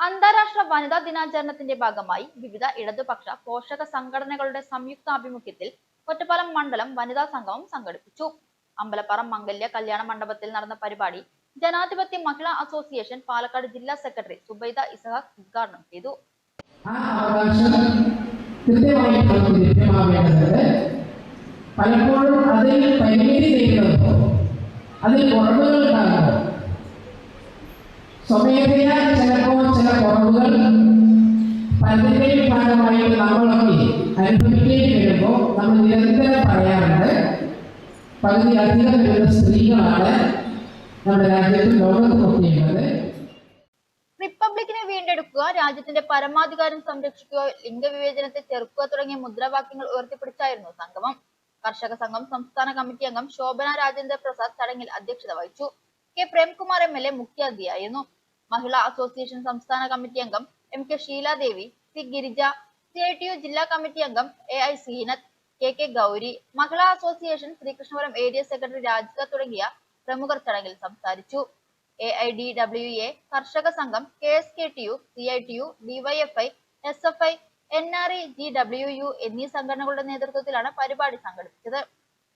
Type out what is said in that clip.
അന്താരാഷ്ട്ര വനിതാ ദിനാചരണത്തിന്റെ ഭാഗമായി വിവിധ ഇടതുപക്ഷ പോഷക സംഘടനകളുടെ സംയുക്താഭിമുഖ്യത്തിൽ ഒറ്റപ്പാലം മണ്ഡലം വനിതാ സംഗമം സംഘടിപ്പിച്ചു. അമ്പലപ്പറ മംഗല്യ കല്യാണ മണ്ഡപത്തിൽ നടന്ന പരിപാടി ജനാധിപത്യ മഹിളാ അസോസിയേഷൻ പാലക്കാട് ജില്ലാ സെക്രട്ടറി സുബൈദ ഇസഹാഖ് ഉദ്ഘാടനം ചെയ്തു. പലപ്പോഴും അതിൽ പരിമിതി നേരിടുമ്പോൾ അതിൽ കുറവുകളുണ്ടാകുമ്പോൾ സ്വമേധയാ ചിലപ്പോൾ ചില കുറവുകൾ പലതിൻ്റെയും ഭാഗമായിട്ട് നമ്മളൊക്കെ അനുഭവിക്കേണ്ടി വരുമ്പോൾ നമ്മൾ നിരന്തരം പറയാറുണ്ട്, പകുതിയധികം വരുന്ന സ്ത്രീകളാണ് നമ്മുടെ രാജ്യത്തും ലോകത്തുമൊക്കെയുള്ളത്. റിപ്പബ്ലിക്കിനെ വീണ്ടെടുക്കുക, രാജ്യത്തിന്റെ പരമാധികാരം സംരക്ഷിക്കുക, ലിംഗവിവേചനത്തെ ചെറുക്കുക തുടങ്ങിയ മുദ്രാവാക്യങ്ങൾ ഉയർത്തിപ്പിടിച്ചായിരുന്നു സംഗമം. കർഷക സംഘം സംസ്ഥാന കമ്മിറ്റി അംഗം ശോഭന രാജേന്ദ്ര പ്രസാദ് ചടങ്ങിൽ അധ്യക്ഷത വഹിച്ചു. കെ പ്രേംകുമാർ MLA മുഖ്യാതിഥിയായിരുന്നു. മഹിളാ അസോസിയേഷൻ സംസ്ഥാന കമ്മിറ്റി അംഗം MK Sheeladevi, C Girija, CITU ജില്ലാ കമ്മിറ്റി അംഗം AI Seenath, KK Gauri, Mahila association Sreekrishnapuram area secretary Rajika തുടങ്ങിയ പ്രമുഖർ ചടങ്ങിൽ സംസാരിച്ചു. AIDWA, കർഷക സംഘം, KSKTU, CITU, DYFI, SFI, NRE, GWU എന്നീ സംഘടനകളുടെ നേതൃത്വത്തിലാണ് പരിപാടി സംഘടിപ്പിച്ചത്.